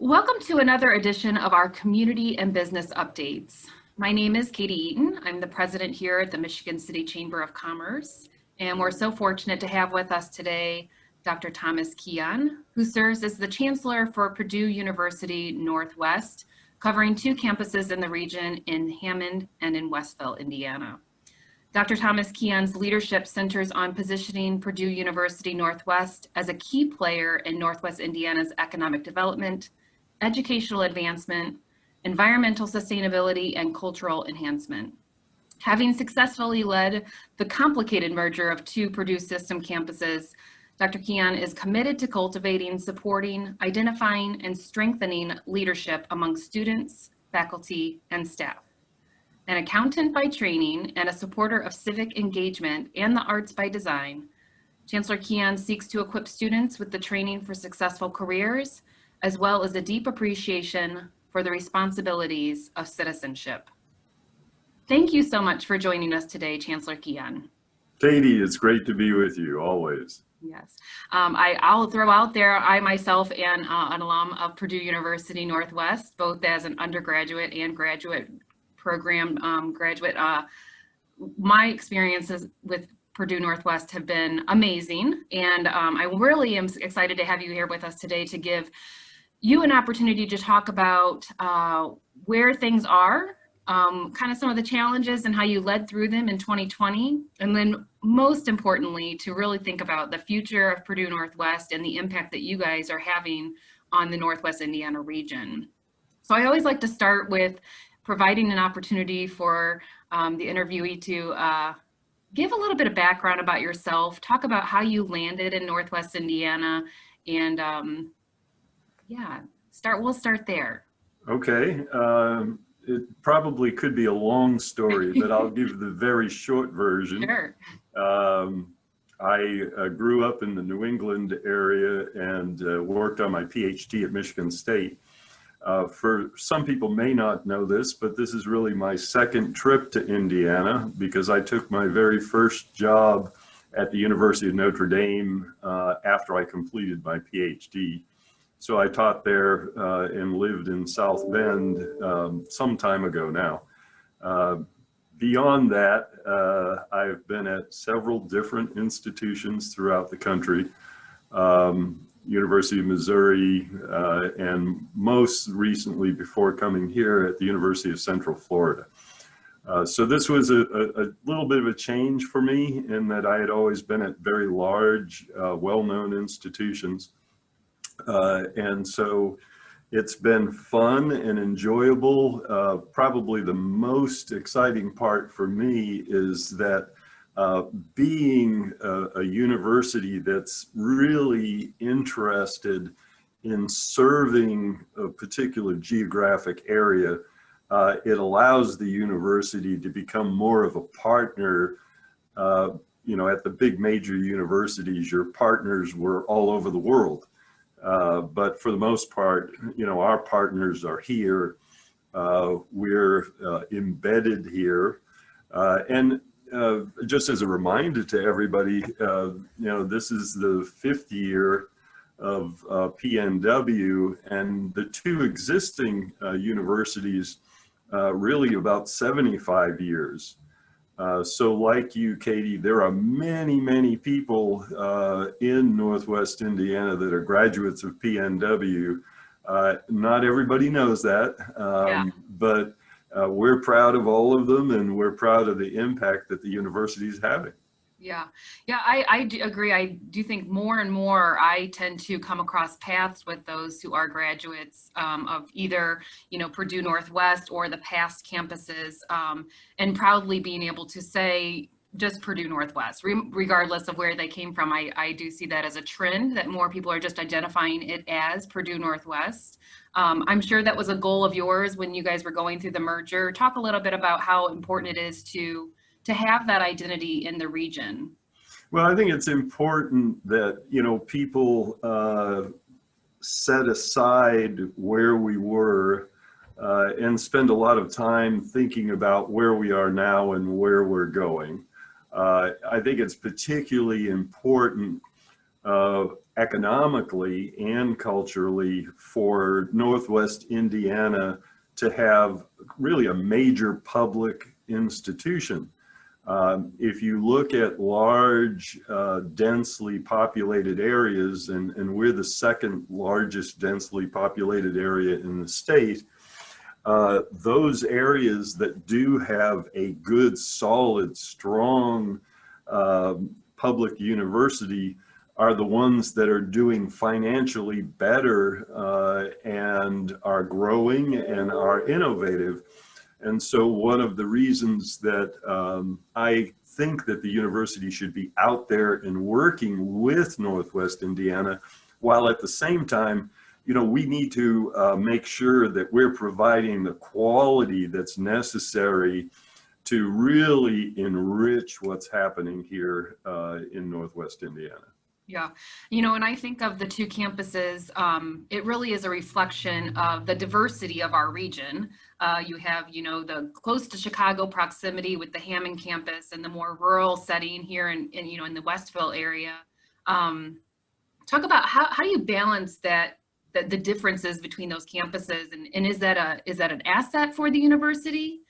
Welcome to another edition of our Community and Business Updates. My name is Katie Eaton. I'm the president here at the Michigan City Chamber of Commerce, and we're so fortunate to have with us today Dr. Thomas Keon, who serves as the Chancellor for Purdue University Northwest, covering two campuses in the region in Hammond and in Westville, Indiana. Dr. Thomas Keon's leadership centers on positioning Purdue University Northwest as a key player in Northwest Indiana's economic development, educational advancement, environmental sustainability, and cultural enhancement. Having successfully led the complicated merger of two Purdue system campuses, Dr. Keon is committed to cultivating, supporting, identifying, and strengthening leadership among students, faculty, and staff. An accountant by training and a supporter of civic engagement and the arts by design, Chancellor Keon seeks to equip students with the training for successful careers, as well as a deep appreciation for the responsibilities of citizenship. Thank you so much for joining us today, Chancellor Keon. Katie, it's great to be with you, always. Yes, I'll throw out there, I myself am an alum of Purdue University Northwest, both as an undergraduate and graduate program graduate. My experiences with Purdue Northwest have been amazing, and I really am excited to have you here with us today to give you an opportunity to talk about where things are, kind of some of the challenges and how you led through them in 2020, and then most importantly, to really think about the future of Purdue Northwest and the impact that you guys are having on the Northwest Indiana region. So I always like to start with providing an opportunity for the interviewee to give a little bit of background about yourself, talk about how you landed in Northwest Indiana, and yeah, we'll start there. Okay, it probably could be a long story, but I'll give the very short version. Sure. I grew up in the New England area and worked on my PhD at Michigan State. For some people may not know this, but this is really my second trip to Indiana because I took my very first job at the University of Notre Dame after I completed my PhD. So I taught there and lived in South Bend some time ago now. Beyond that, I've been at several different institutions throughout the country. University of Missouri, and most recently before coming here at the University of Central Florida. So this was a little bit of a change for me in that I had always been at very large, well-known institutions. And so it's been fun and enjoyable. Probably the most exciting part for me is that being a university that's really interested in serving a particular geographic area, it allows the university to become more of a partner. You know, at the big major universities, your partners were all over the world. But for the most part, you know, our partners are here. We're embedded here. And just as a reminder to everybody, you know, this is the 5th year of PNW, and the two existing universities really about 75 years. So like you, Katie, there are many, many people in Northwest Indiana that are graduates of PNW. Not everybody knows that, but we're proud of all of them, and we're proud of the impact that the university is having. Yeah, I do agree. I do think more and more I tend to come across paths with those who are graduates of either, you know, Purdue Northwest or the past campuses, and proudly being able to say just Purdue Northwest, regardless of where they came from. I do see that as a trend, that more people are just identifying it as Purdue Northwest. I'm sure that was a goal of yours when you guys were going through the merger. Talk a little bit about how important it is to have that identity in the region. Well, I think it's important that, you know, people set aside where we were and spend a lot of time thinking about where we are now and where we're going. I think it's particularly important economically and culturally for Northwest Indiana to have really a major public institution. If you look at large, densely populated areas, and we're the second largest densely populated area in the state, those areas that do have a good, solid, strong public university are the ones that are doing financially better and are growing and are innovative. And so one of the reasons that I think that the university should be out there and working with Northwest Indiana, while at the same time, you know, we need to make sure that we're providing the quality that's necessary to really enrich what's happening here in Northwest Indiana. Yeah, you know, when I think of the two campuses, it really is a reflection of the diversity of our region. You have, you know, the close to Chicago proximity with the Hammond campus and the more rural setting here you know, in the Westville area. Talk about how do you balance that, the differences between those campuses, and is that an asset for the university?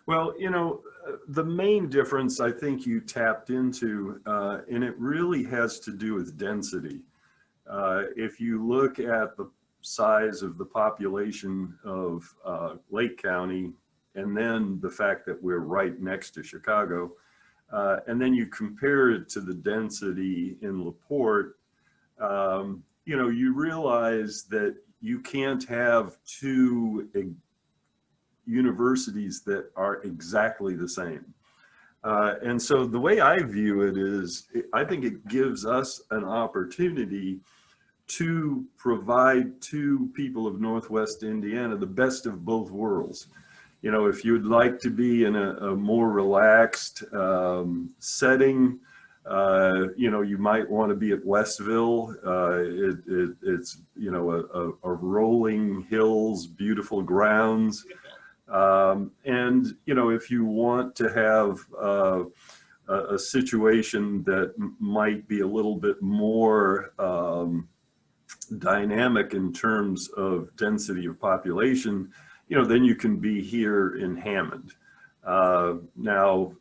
Well, you know, the main difference I think you tapped into, and it really has to do with density. If you look at the size of the population of Lake County, and then the fact that we're right next to Chicago, and then you compare it to the density in LaPorte, you know, you realize that you can't have two universities that are exactly the same. And so the way I view it is, I think it gives us an opportunity to provide to people of Northwest Indiana the best of both worlds. You know, if you'd like to be in a more relaxed setting, you know, you might want to be at Westville. It's, you know, a rolling hills, beautiful grounds. And, you know, if you want to have a situation that might be a little bit more dynamic in terms of density of population, you know, then you can be here in Hammond. Now,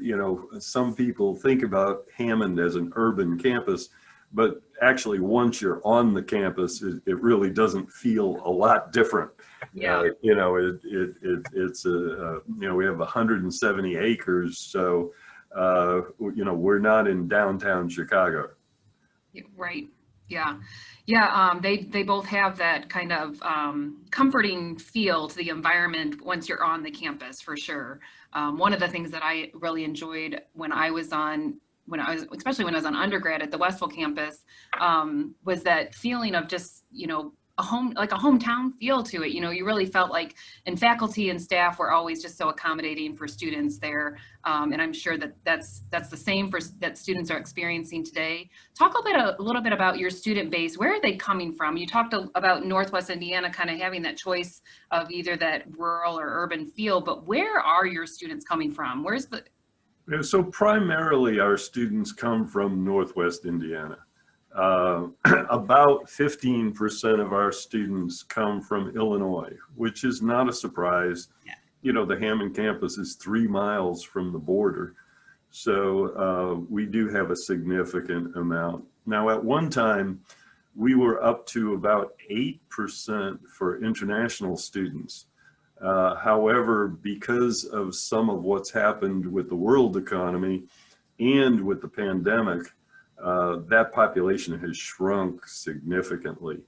you know, some people think about Hammond as an urban campus, but actually once you're on the campus, it really doesn't feel a lot different. Yeah. You know, it's you know, we have 170 acres, so you know, we're not in downtown Chicago. Right. Yeah. Yeah. They both have that kind of comforting feel to the environment once you're on the campus, for sure. One of the things that I really enjoyed especially when I was on undergrad at the Westville campus, was that feeling of just, you know, a hometown feel to it. You know, you really felt like, and faculty and staff were always just so accommodating for students there. And I'm sure that's the same that students are experiencing today. Talk a little bit about your student base. Where are they coming from? You talked about Northwest Indiana kind of having that choice of either that rural or urban feel, but where are your students coming from? So primarily our students come from Northwest Indiana. About 15% of our students come from Illinois, which is not a surprise. Yeah. You know, the Hammond campus is 3 miles from the border. So we do have a significant amount. Now, at one time, we were up to about 8% for international students. However, because of some of what's happened with the world economy and with the pandemic, that population has shrunk significantly.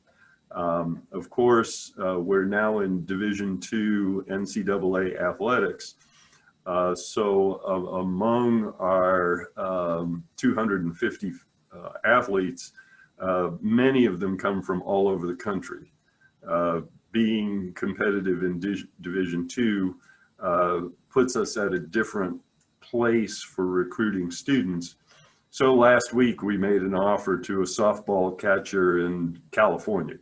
Of course, we're now in Division II NCAA athletics. So among our 250 athletes, many of them come from all over the country. Being competitive in Division II puts us at a different place for recruiting students. So last week we made an offer to a softball catcher in California,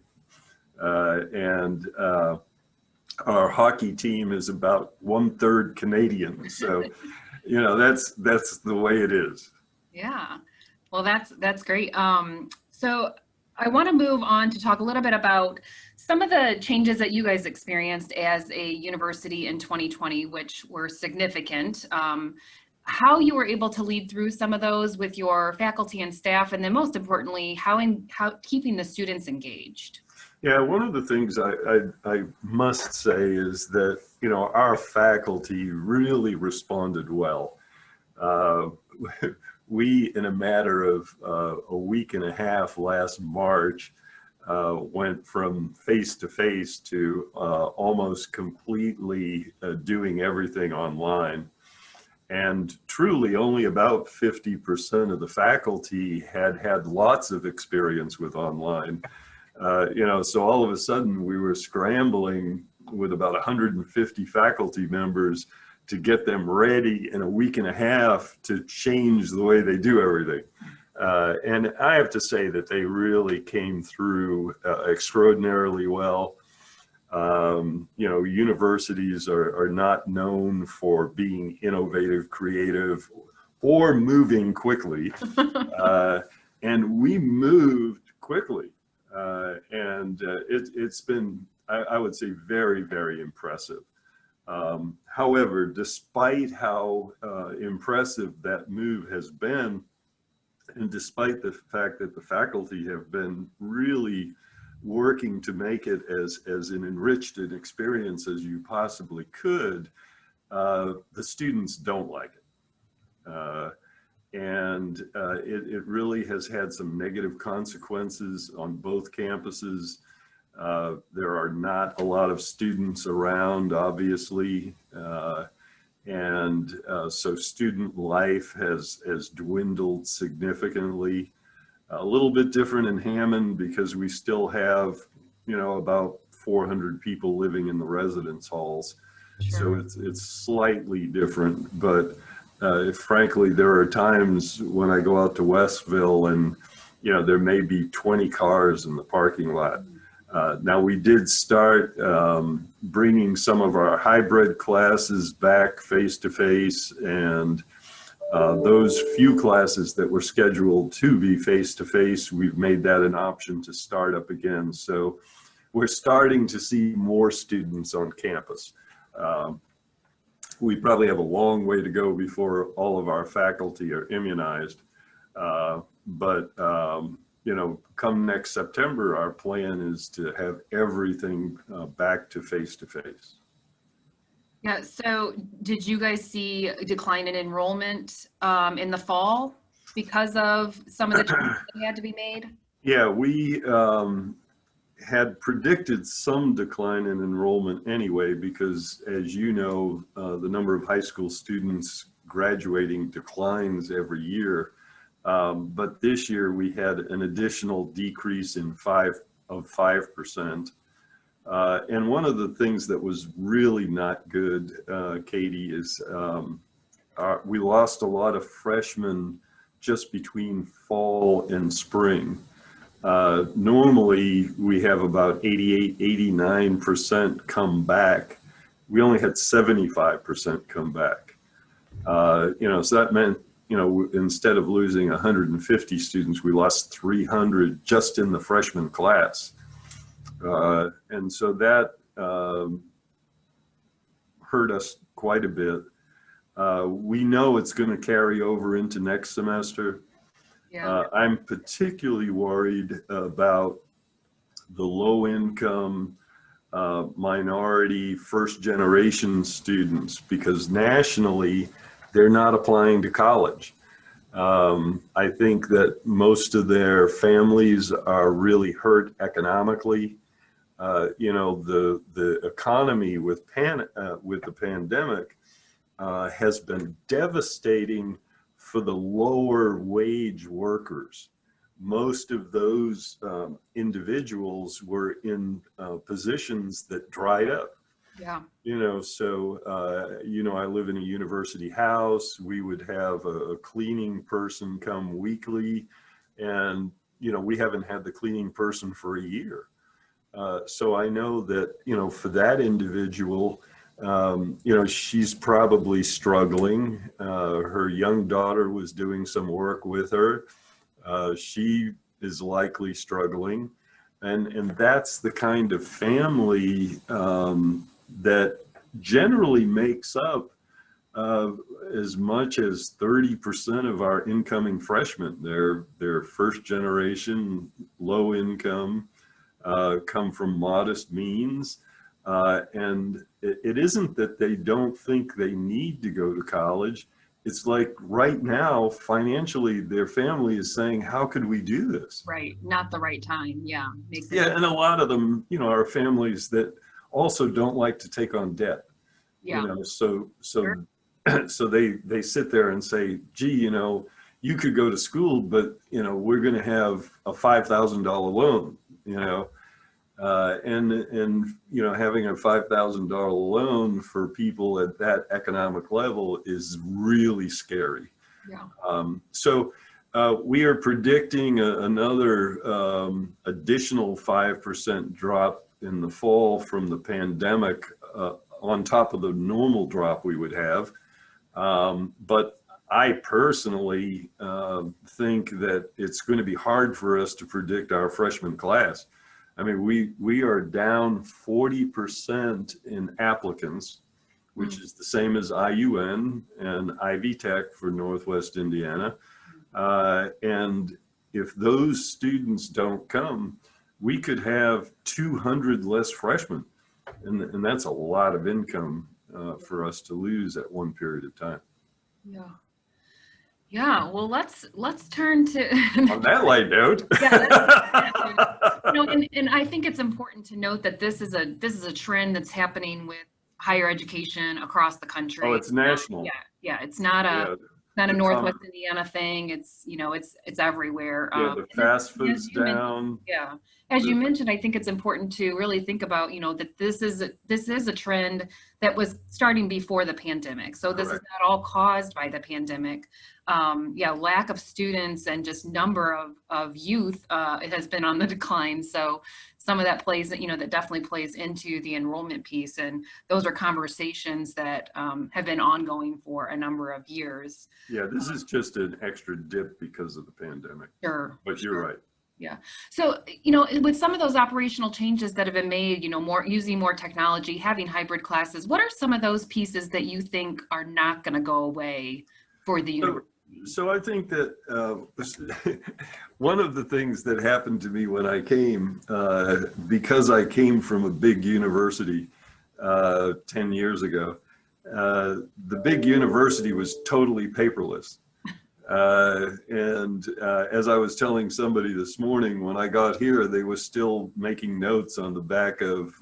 and our hockey team is about 1/3 Canadian. So, you know, that's the way it is. Yeah. Well, that's great. So I want to move on to talk a little bit about some of the changes that you guys experienced as a university in 2020, which were significant. How you were able to lead through some of those with your faculty and staff, and then most importantly, how keeping the students engaged. Yeah, one of the things I must say is that, our faculty really responded well. We, in a matter of a week and a half last March, went from face-to-face to almost completely doing everything online. And truly only about 50% of the faculty had lots of experience with online. So all of a sudden we were scrambling with about 150 faculty members to get them ready in a week and a half to change the way they do everything. And I have to say that they really came through extraordinarily well. Universities are not known for being innovative, creative, or moving quickly. And we moved quickly. It's been, I would say, very, very impressive. However, despite how impressive that move has been, and despite the fact that the faculty have been really working to make it as an enriched an experience as you possibly could, the students don't like it. It really has had some negative consequences on both campuses. There are not a lot of students around, obviously, so student life has dwindled significantly. A little bit different in Hammond because we still have, about 400 people living in the residence halls. Sure. So it's slightly different, but frankly, there are times when I go out to Westville and, there may be 20 cars in the parking lot. Now we did start bringing some of our hybrid classes back face-to-face, and those few classes that were scheduled to be face-to-face, we've made that an option to start up again. So we're starting to see more students on campus. We probably have a long way to go before all of our faculty are immunized. Come next September, our plan is to have everything back to face-to-face. Yeah, so did you guys see a decline in enrollment in the fall because of some of the changes that had to be made? Yeah, we had predicted some decline in enrollment anyway, because as you know, the number of high school students graduating declines every year. But this year we had an additional decrease of 5%. And one of the things that was really not good, Katie, is we lost a lot of freshmen just between fall and spring. Normally we have about 88, 89% come back. We only had 75% come back. So that meant, instead of losing 150 students, we lost 300 just in the freshman class. And so that hurt us quite a bit. We know it's going to carry over into next semester. Yeah. I'm particularly worried about the low income, minority, first generation students, because nationally, they're not applying to college. I think that most of their families are really hurt economically. The economy with the pandemic has been devastating for the lower wage workers. Most of those individuals were in positions that dried up. Yeah. I live in a university house. We would have a cleaning person come weekly, and, we haven't had the cleaning person for a year. So I know that, for that individual, she's probably struggling. Her young daughter was doing some work with her. She is likely struggling. And that's the kind of family that generally makes up as much as 30% of our incoming freshmen. They're first generation, low income, come from modest means. And it isn't that they don't think they need to go to college. It's like right now, financially, their family is saying, how could we do this? Right. Not the right time. Yeah. Makes Yeah, sense. and a lot of them, are families that also don't like to take on debt. Yeah. So Sure. so they sit there and say, gee, you could go to school, but we're going to have a $5,000 loan, and having a $5,000 loan for people at that economic level is really scary. Yeah. So we are predicting another additional 5% drop in the fall from the pandemic, on top of the normal drop we would have. But I personally think that it's going to be hard for us to predict our freshman class. I mean, we are down 40% in applicants, which is the same as IUN and Ivy Tech for Northwest Indiana. And if those students don't come, we could have 200 less freshmen. And that's a lot of income for us to lose at one period of time. Yeah. Yeah. Well, let's turn to On that light note. and I think it's important to note that this is a trend that's happening with higher education across the country. Oh, it's national. Yeah. It's not a Northwest Indiana thing. It's it's everywhere. Yeah, the fast food's down. Yeah. As you mentioned, I think it's important to really think about, that this is a trend that was starting before the pandemic. So this is not all caused by the pandemic. Lack of students and just number of youth, it has been on the decline. So some of that plays, that definitely plays into the enrollment piece. And those are conversations that have been ongoing for a number of years. Yeah, this is just an extra dip because of the pandemic. Sure. But you're right. Yeah. So, with some of those operational changes that have been made, using more technology, having hybrid classes, what are some of those pieces that you think are not going to go away for the university? So I think that one of the things that happened to me when I came, because I came from a big university 10 years ago, the big university was totally paperless. And as I was telling somebody this morning, when I got here, they were still making notes on the back of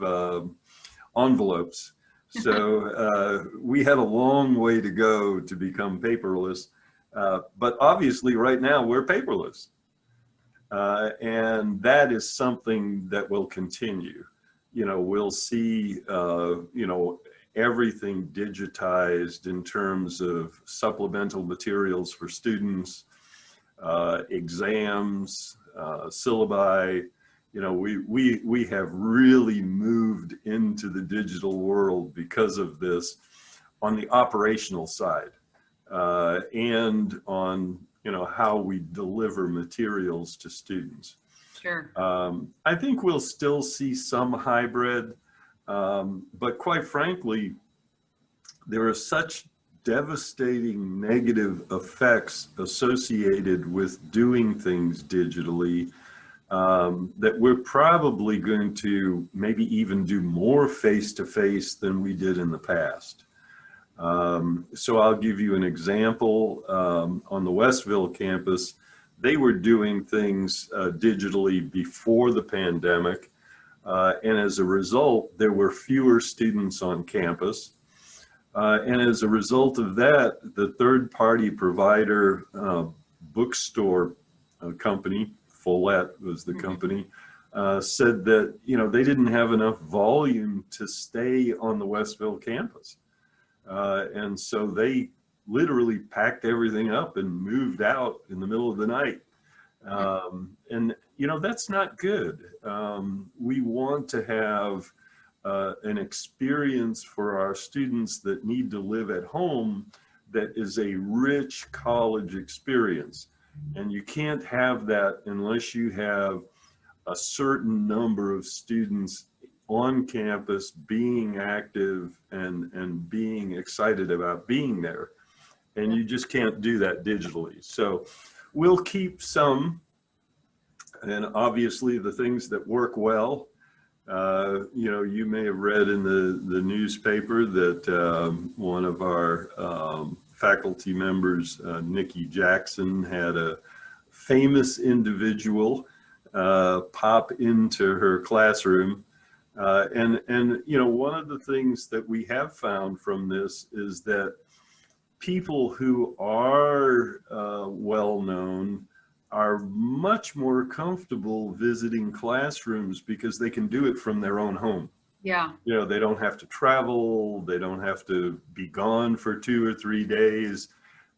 envelopes. So we had a long way to go to become paperless. But obviously right now we're paperless. And that is something that will continue. We'll see, everything digitized in terms of supplemental materials for students, exams, syllabi. We have really moved into the digital world because of this on the operational side, and on, how we deliver materials to students. Sure. I think we'll still see some hybrid. But quite frankly, there are such devastating negative effects associated with doing things digitally that we're probably going to maybe even do more face-to-face than we did in the past. So I'll give you an example. On the Westville campus, they were doing things digitally before the pandemic. And as a result, there were fewer students on campus. And as a result of that, the third-party provider bookstore company, Follett was the company, said that, they didn't have enough volume to stay on the Westville campus. And so they literally packed everything up and moved out in the middle of the night. And that's not good. We want to have an experience for our students that need to live at home that is a rich college experience. And you can't have that unless you have a certain number of students on campus being active and being excited about being there. And you just can't do that digitally. So we'll keep some, and obviously the things that work well. You know, you may have read in the newspaper that one of our faculty members, Nikki Jackson, had a famous individual pop into her classroom. And you know, one of the things that we have found from this is that people who are well known are much more comfortable visiting classrooms because they can do it from their own home. Yeah. You know, they don't have to travel, they don't have to be gone for 2 or 3 days.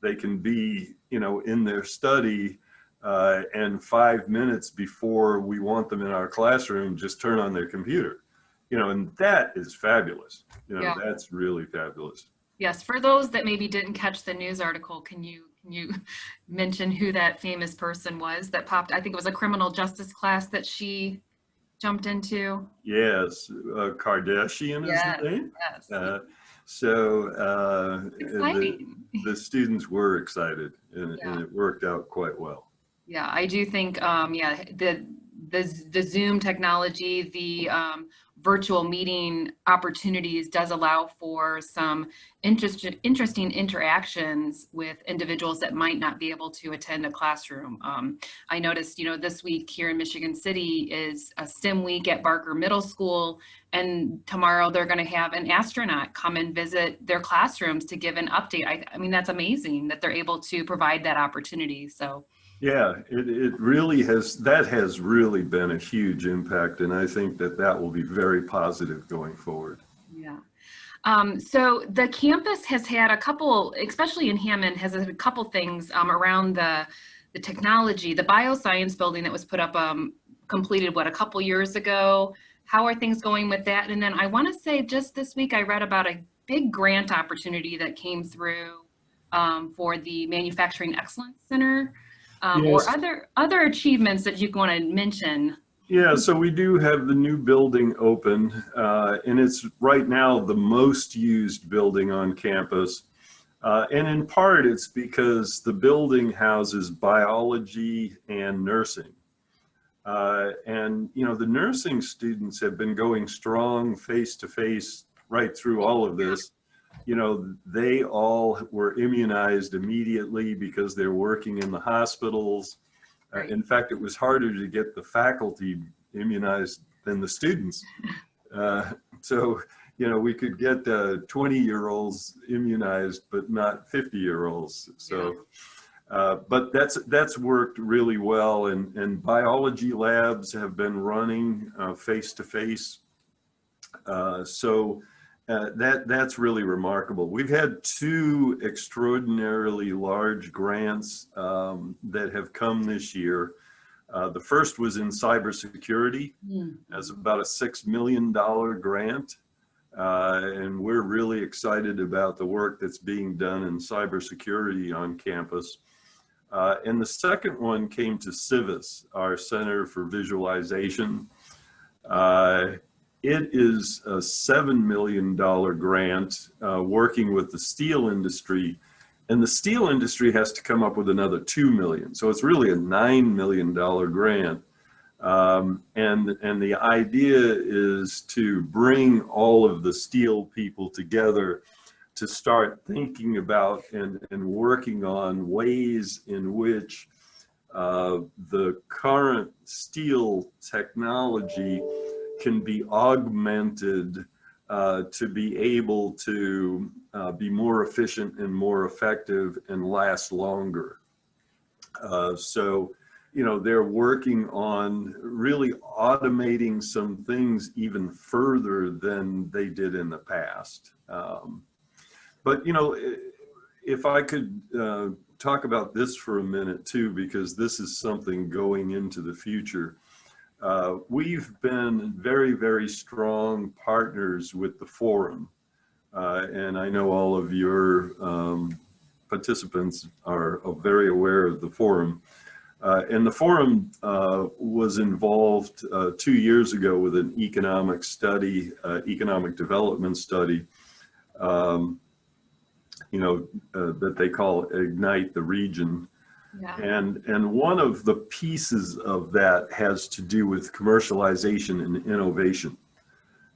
They can be, you know, in their study and 5 minutes before we want them in our classroom, just turn on their computer. You know, and that is fabulous. You know, Yeah. that's really fabulous. Yes, for those that maybe didn't catch the news article, can you mention who that famous person was that popped? I think it was a criminal justice class that she jumped into. Yes, Kardashian is Yes, the name. yes. Exciting. The students were excited, and Yeah. it worked out quite well. Yeah, I do think, yeah, the Zoom technology, the virtual meeting opportunities does allow for some interesting interactions with individuals that might not be able to attend a classroom. I noticed, you know, this week here in Michigan City is a STEM week at Barker Middle School, and tomorrow they're going to have an astronaut come and visit their classrooms to give an update. I mean, that's amazing that they're able to provide that opportunity. So. Yeah, it really has really been a huge impact, and I think that will be very positive going forward. Yeah. So the campus has had a couple, especially in Hammond, has a couple things around the technology. The Bioscience Building that was put up, completed what, a couple years ago. How are things going with that? And then I want to say just this week I read about a big grant opportunity that came through for the Manufacturing Excellence Center. Yes. Or other achievements that you want to mention. Yeah, so we do have the new building open, and it's right now the most used building on campus. And in part, it's because the building houses biology and nursing. And, you know, the nursing students have been going strong face to face right through all of this. You know, they all were immunized immediately because they're working in the hospitals. Right. In fact, it was harder to get the faculty immunized than the students. So, you know, we could get 20-year-olds immunized, but not 50-year-olds. So, but that's worked really well. And biology labs have been running face to face. So that's really remarkable. We've had 2 extraordinarily large grants that have come this year. The first was in cybersecurity, as about a $6 million grant. And we're really excited about the work that's being done in cybersecurity on campus. And the second one came to CIVIS, our Center for Visualization. It is a $7 million grant working with the steel industry, and the steel industry has to come up with another $2 million. So it's really a $9 million grant. And the idea is to bring all of the steel people together to start thinking about and working on ways in which the current steel technology can be augmented to be able to be more efficient and more effective and last longer. So, you know, they're working on really automating some things even further than they did in the past. But, you know, if I could talk about this for a minute too, because this is something going into the future. We've been very, very strong partners with the forum. And I know all of your participants are very aware of the forum. And the forum was involved 2 years ago with an economic study, economic development study, that they call Ignite the Region. Yeah. And one of the pieces of that has to do with commercialization and innovation.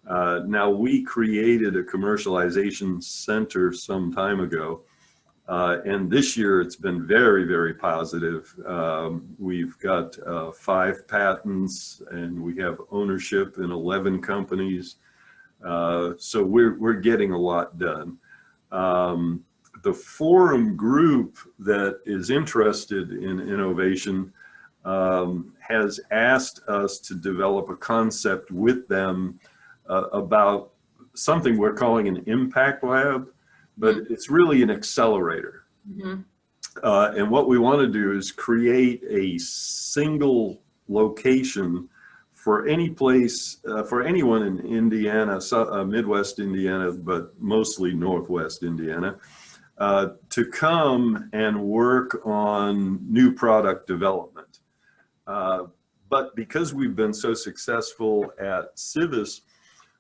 Now, we created a commercialization center some time ago, and this year it's been very, very positive. We've got 5 patents, and we have ownership in 11 companies. So we're getting a lot done. The forum group that is interested in innovation has asked us to develop a concept with them about something we're calling an impact lab, but it's really an accelerator. Mm-hmm. And what we want to do is create a single location for any place, for anyone in Indiana, Midwest Indiana, but mostly Northwest Indiana, to come and work on new product development. But because we've been so successful at Civis,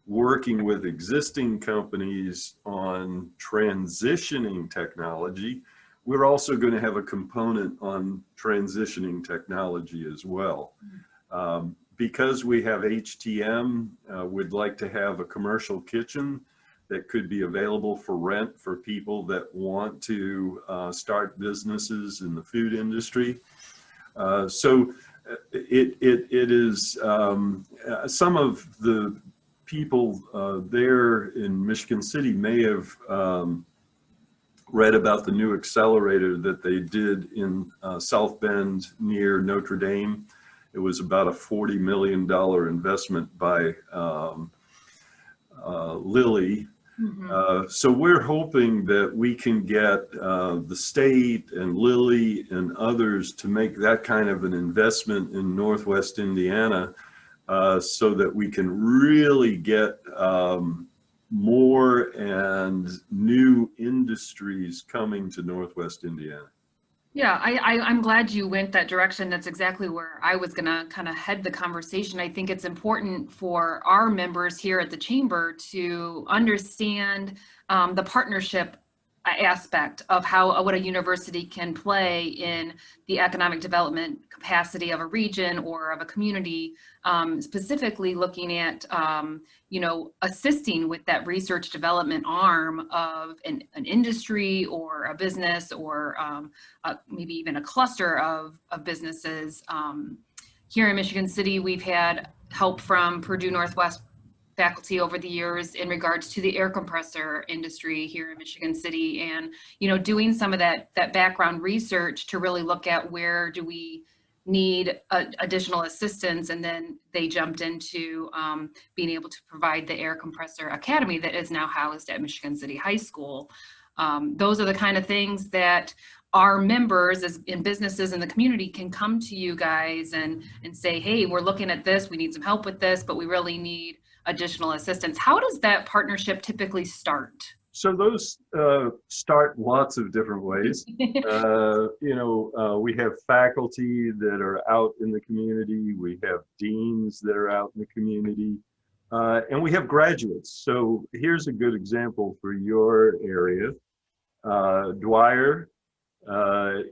working with existing companies on transitioning technology, we're also going to have a component on transitioning technology as well. Because we have HTM, we'd like to have a commercial kitchen that could be available for rent for people that want to start businesses in the food industry. So it is some of the people there in Michigan City may have read about the new accelerator that they did in South Bend near Notre Dame. It was about a $40 million investment by Lilly. Mm-hmm. So we're hoping that we can get the state and Lilly and others to make that kind of an investment in Northwest Indiana so that we can really get more and new industries coming to Northwest Indiana. Yeah, I'm glad you went that direction. That's exactly where I was gonna kind of head the conversation. I think it's important for our members here at the Chamber to understand the partnership aspect of what a university can play in the economic development capacity of a region or of a community, specifically looking at assisting with that research development arm of an industry or a business or maybe even a cluster of businesses. Here in Michigan City, we've had help from Purdue Northwest faculty over the years in regards to the air compressor industry here in Michigan City, and doing some of that background research to really look at where do we need additional assistance, and then they jumped into being able to provide the air compressor academy that is now housed at Michigan City High School. Those are the kind of things that our members in businesses in the community can come to you guys and say, hey, we're looking at this, we need some help with this, but we really need additional assistance. How does that partnership typically start? So those start lots of different ways. We have faculty that are out in the community. We have deans that are out in the community. And we have graduates. So here's a good example for your area. Dwyer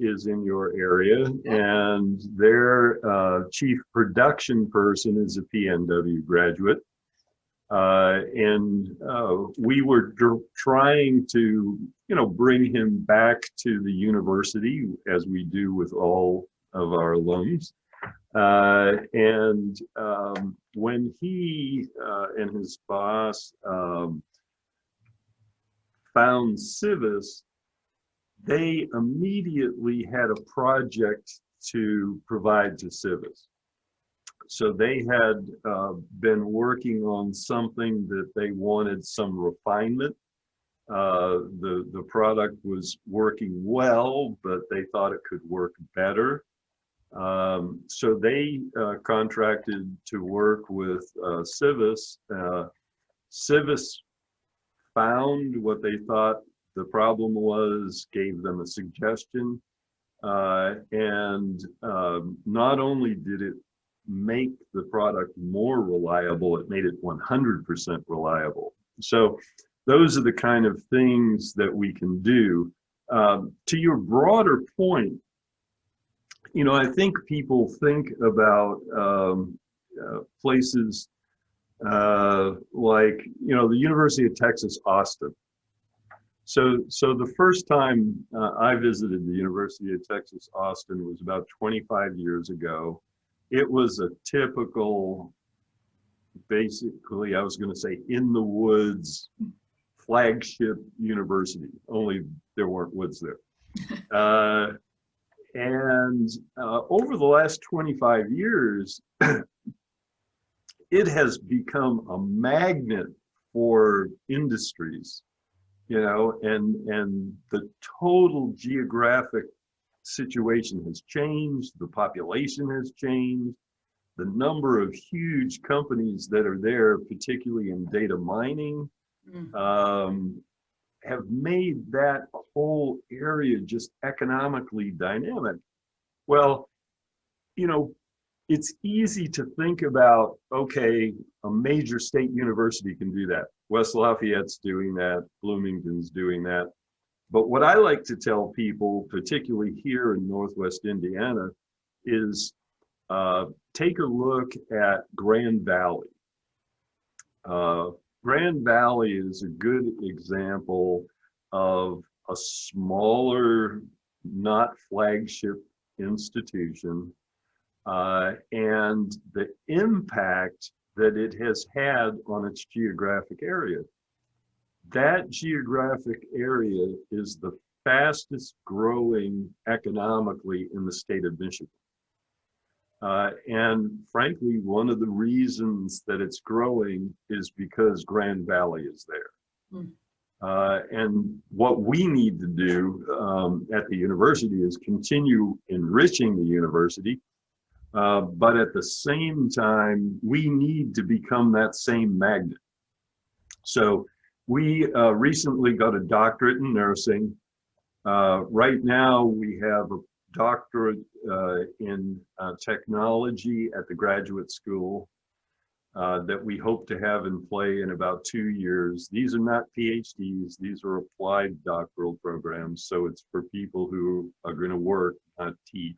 is in your area, and their chief production person is a PNW graduate. We were trying to, bring him back to the university, as we do with all of our alums. When he and his boss found Civis, they immediately had a project to provide to Civis. So they had been working on something that they wanted some refinement. The product was working well, but they thought it could work better. So they contracted to work with Civis. Civis found what they thought the problem was, gave them a suggestion, and not only did it make the product more reliable, it made it 100% reliable. So those are the kind of things that we can do. To your broader point, you know, I think people think about places like, you know, the University of Texas, Austin. So the first time I visited the University of Texas, Austin was about 25 years ago. It was a typical, basically, I was going to say in the woods flagship university, only there weren't woods there. And over the last 25 years, it has become a magnet for industries, you know, and the total geographic situation has changed, the population has changed, the number of huge companies that are there, particularly in data mining, have made that whole area just economically dynamic. Well, you know, it's easy to think about, okay, a major state university can do that. West Lafayette's doing that, Bloomington's doing that. But what I like to tell people, particularly here in Northwest Indiana, is take a look at Grand Valley. Grand Valley is a good example of a smaller, not flagship institution, and the impact that it has had on its geographic area. That geographic area is the fastest growing economically in the state of Michigan. And frankly, one of the reasons that it's growing is because Grand Valley is there. And what we need to do at the university is continue enriching the university, but at the same time, we need to become that same magnet. So we recently got a doctorate in nursing. Right now, we have a doctorate in technology at the graduate school that we hope to have in play in about 2 years. These are not PhDs, these are applied doctoral programs. So it's for people who are going to work, not teach.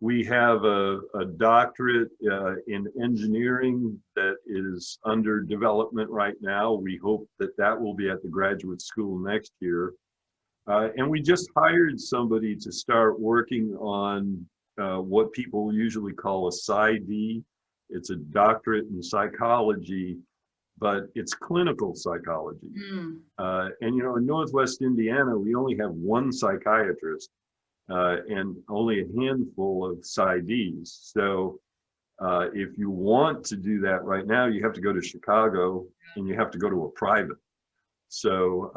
We have a doctorate in engineering that is under development right now. We hope that that will be at the graduate school next year. And we just hired somebody to start working on what people usually call a PsyD. It's a doctorate in psychology, but it's clinical psychology. And you know, in Northwest Indiana, we only have one psychiatrist and only a handful of PsyDs. So if you want to do that right now, you have to go to Chicago and you have to go to a private. So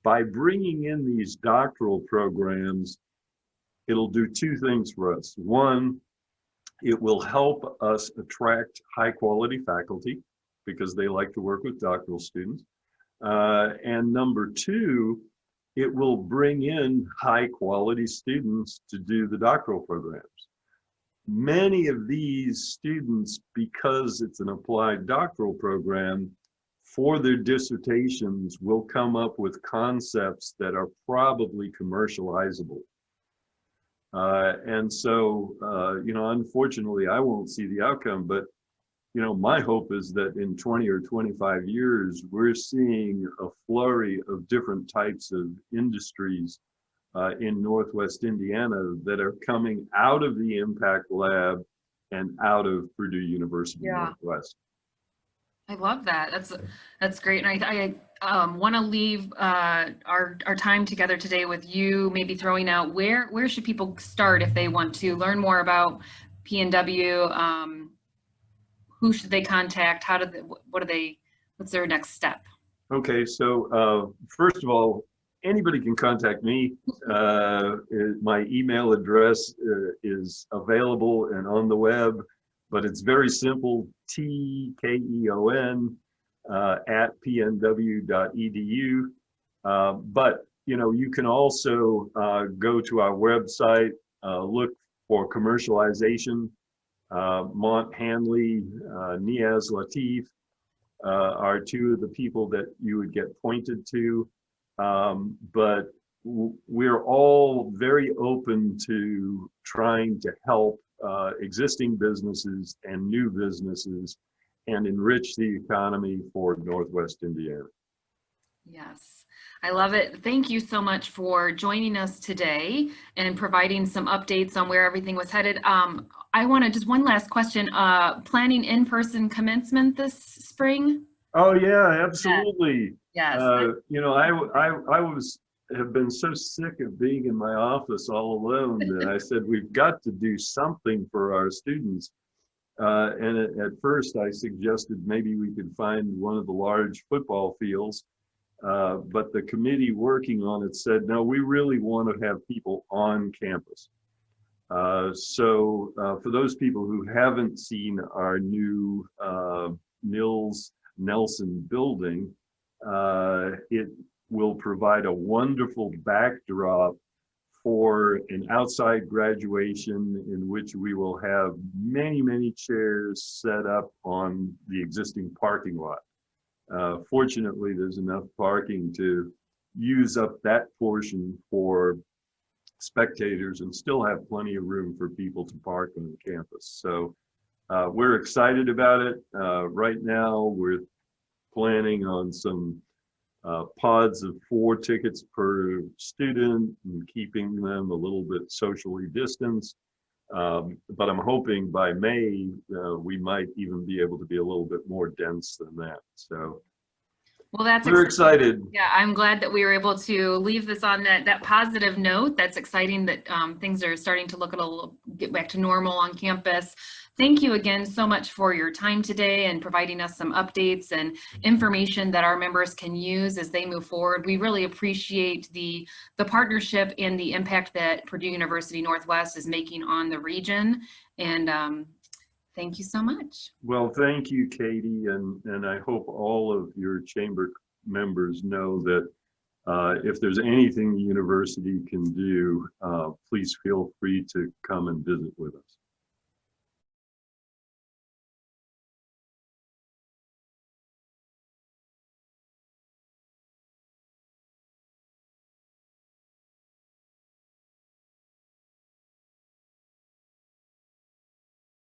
by bringing in these doctoral programs, it'll do two things for us. One, it will help us attract high quality faculty because they like to work with doctoral students. And number two, it will bring in high quality students to do the doctoral programs. Many of these students, because it's an applied doctoral program, for their dissertations will come up with concepts that are probably commercializable. And so, you know, unfortunately, I won't see the outcome, but, you know, my hope is that in 20 or 25 years, we're seeing a flurry of different types of industries in Northwest Indiana that are coming out of the Impact Lab and out of Purdue University Northwest. I love that. That's great. And I want to leave our time together today with you, maybe throwing out where should people start if they want to learn more about PNW? Who should they contact? What's their next step? Okay, so first of all, anybody can contact me. My email address is available and on the web, but it's very simple, T-K-E-O-N at pnw.edu. But you can also go to our website, look for commercialization. Mont Hanley, Niaz Latif are two of the people that you would get pointed to. But we're all very open to trying to help existing businesses and new businesses and enrich the economy for Northwest Indiana. Yes, I love it. Thank you so much for joining us today and providing some updates on where everything was headed. I want to just one last question. Planning in-person commencement this spring? Oh yeah, absolutely. Yes. Have been so sick of being in my office all alone that I said we've got to do something for our students. And at first I suggested maybe we could find one of the large football fields, but the committee working on it said, no, we really want to have people on campus. So for those people who haven't seen our new Mills Nelson building, it will provide a wonderful backdrop for an outside graduation in which we will have many, many chairs set up on the existing parking lot. Fortunately, there's enough parking to use up that portion for spectators and still have plenty of room for people to park on the campus. So we're excited about it. Right now, we're planning on some pods of 4 tickets per student and keeping them a little bit socially distanced. But I'm hoping by May, we might even be able to be a little bit more dense than that. So well, that's we're excited. Yeah, I'm glad that we were able to leave this on that positive note. That's exciting that things are starting to get back to normal on campus. Thank you again so much for your time today and providing us some updates and information that our members can use as they move forward. We really appreciate the partnership and the impact that Purdue University Northwest is making on the region. And thank you so much. Well, thank you, Katie, and I hope all of your chamber members know that if there's anything the university can do, please feel free to come and visit with us.